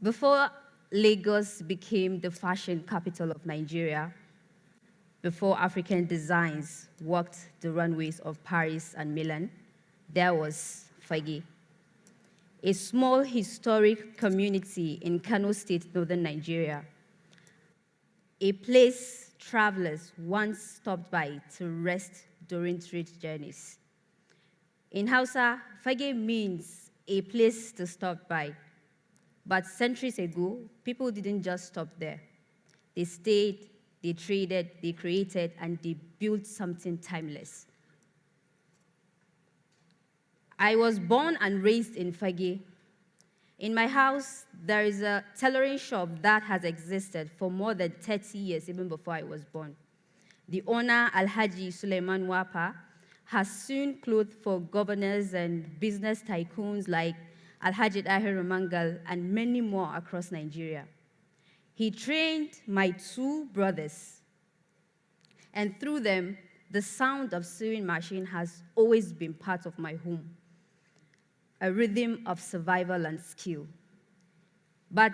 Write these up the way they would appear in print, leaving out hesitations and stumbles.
Before Lagos became the fashion capital of Nigeria, before African designs walked the runways of Paris and Milan, there was Fagge, a small historic community in Kano State, northern Nigeria, a place travelers once stopped by to rest during trade journeys. In Hausa, Fagge means a place to stop by. But centuries ago, people didn't just stop there. They stayed, they traded, they created, and they built something timeless. I was born and raised in Fagge. In my house, there is a tailoring shop that has existed for more than 30 years, even before I was born. The owner, Alhaji Suleiman Wapa, has sewn clothes for governors and business tycoons like Alhaji Dahiru Mangal and many more across Nigeria. He trained my two brothers, and through them, the sound of sewing machine has always been part of my home, a rhythm of survival and skill. But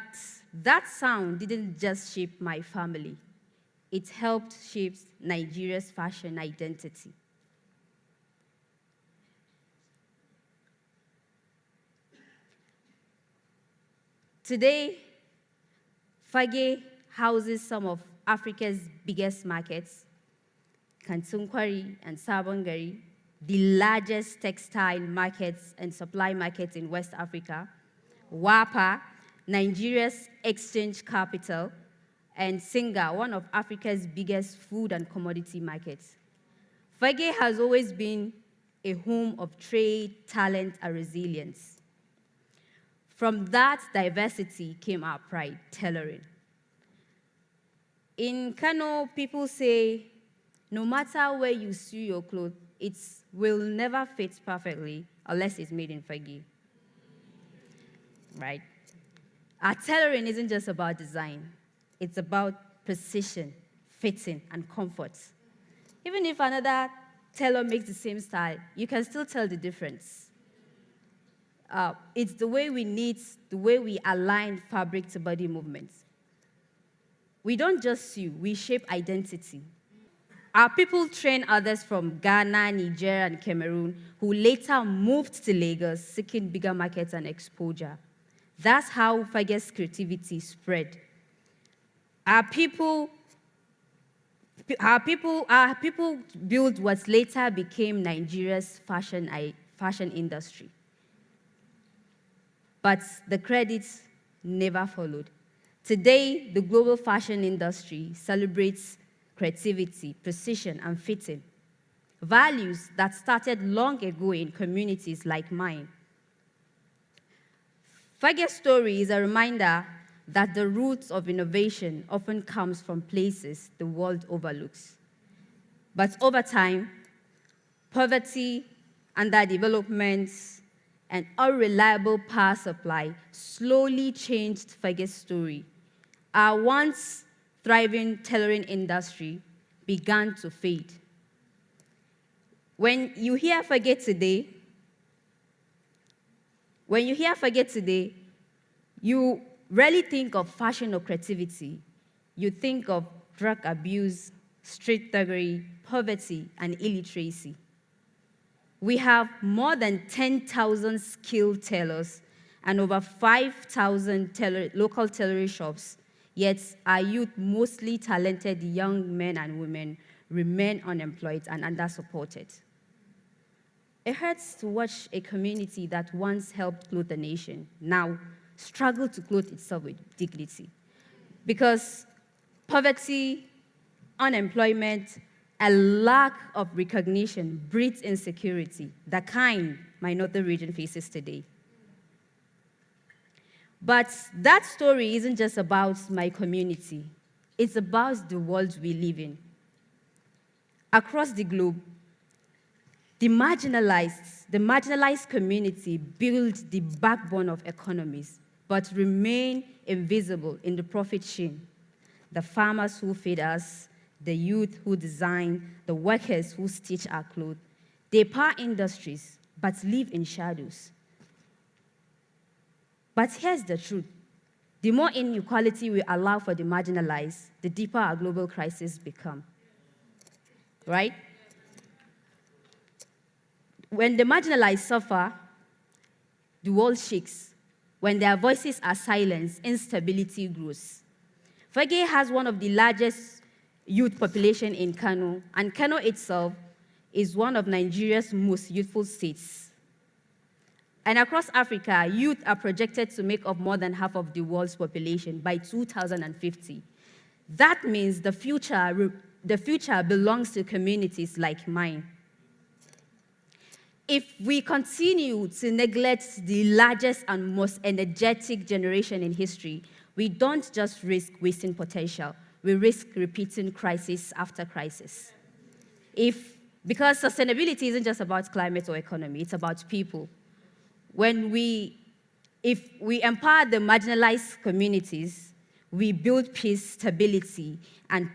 that sound didn't just shape my family. It helped shape Nigeria's fashion identity. Today, Fagge houses some of Africa's biggest markets, Kantunkwari and Sabongari, the largest textile markets and supply markets in West Africa, Wapa, Nigeria's exchange capital, and Singa, one of Africa's biggest food and commodity markets. Fagge has always been a home of trade, talent, and resilience. From that diversity came our pride, tailoring. In Kano, people say, no matter where you sew your clothes, it will never fit perfectly unless it's made in Fagge. Right? Our tailoring isn't just about design. It's about precision, fitting, and comfort. Even if another tailor makes the same style, you can still tell the difference. It's the way we knit, the way we align fabric to body movements. We don't just sew, we shape identity. Our people train others from Ghana, Niger, and Cameroon who later moved to Lagos seeking bigger markets and exposure. That's how Fagge's creativity spread. Our people built what later became Nigeria's fashion industry. But the credits never followed. Today, the global fashion industry celebrates creativity, precision, and fitting, values that started long ago in communities like mine. Fagge's story is a reminder that the roots of innovation often comes from places the world overlooks. But over time, poverty, underdevelopment, and unreliable power supply slowly changed Fagge's story. Our once thriving tailoring industry began to fade. When you hear Fagge today, you rarely think of fashion or creativity. You think of drug abuse, street thuggery, poverty, and illiteracy. We have more than 10,000 skilled tailors and over 5,000 local tailoring shops, yet our youth, mostly talented young men and women, remain unemployed and under-supported. It hurts to watch a community that once helped clothe the nation now struggle to clothe itself with dignity. Because poverty, unemployment, a lack of recognition breeds insecurity, the kind my northern region faces today. But that story isn't just about my community. It's about the world we live in. Across the globe, the marginalized community build the backbone of economies, but remain invisible in the profit chain. The farmers who feed us, the youth who design, the workers who stitch our clothes. They power industries, but live in shadows. But here's the truth. The more inequality we allow for the marginalized, the deeper our global crises become. Right? When the marginalized suffer, the world shakes. When their voices are silenced, instability grows. Fagge has one of the largest youth population in Kano, and Kano itself is one of Nigeria's most youthful states. And across Africa, youth are projected to make up more than half of the world's population by 2050. That means the future belongs to communities like mine. If we continue to neglect the largest and most energetic generation in history, we don't just risk wasting potential, we risk repeating crisis after crisis. Because sustainability isn't just about climate or economy, it's about people. If we empower the marginalized communities, we build peace, stability, and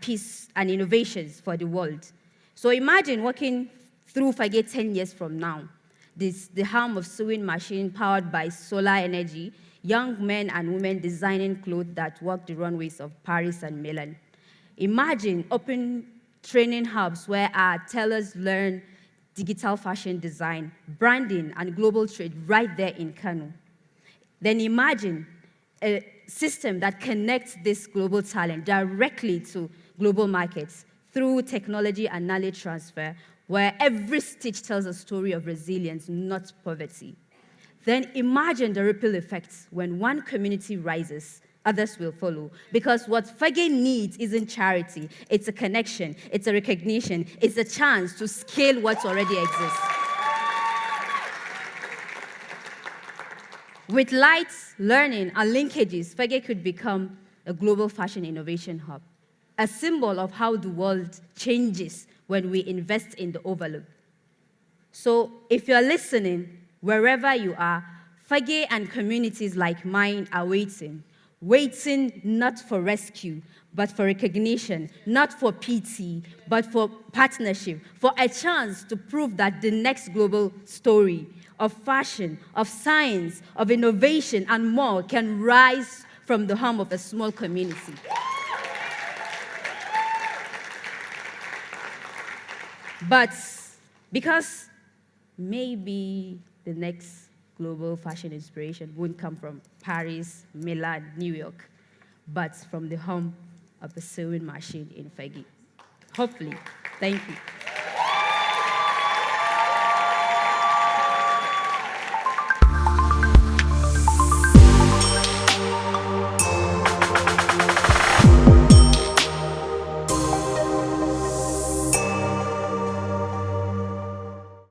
innovations for the world. So imagine walking through Fagge 10 years from now. The hum of sewing machine powered by solar energy, young men and women designing clothes that walk the runways of Paris and Milan. Imagine open training hubs where our tailors learn digital fashion design, branding, and global trade right there in Kano. Then imagine a system that connects this global talent directly to global markets through technology and knowledge transfer, where every stitch tells a story of resilience, not poverty. Then imagine the ripple effects. When one community rises, others will follow. Because what Fagge needs isn't charity, it's a connection, it's a recognition, it's a chance to scale what already exists. With light, learning, and linkages, Fagge could become a global fashion innovation hub, a symbol of how the world changes when we invest in the overlook. So if you're listening, wherever you are, Fagge and communities like mine are waiting not for rescue, but for recognition, not for pity, but for partnership, for a chance to prove that the next global story of fashion, of science, of innovation, and more can rise from the hum of a small community. But because maybe the next global fashion inspiration won't come from Paris, Milan, New York, but from the hum of the sewing machine in Fagge. Hopefully. Thank you.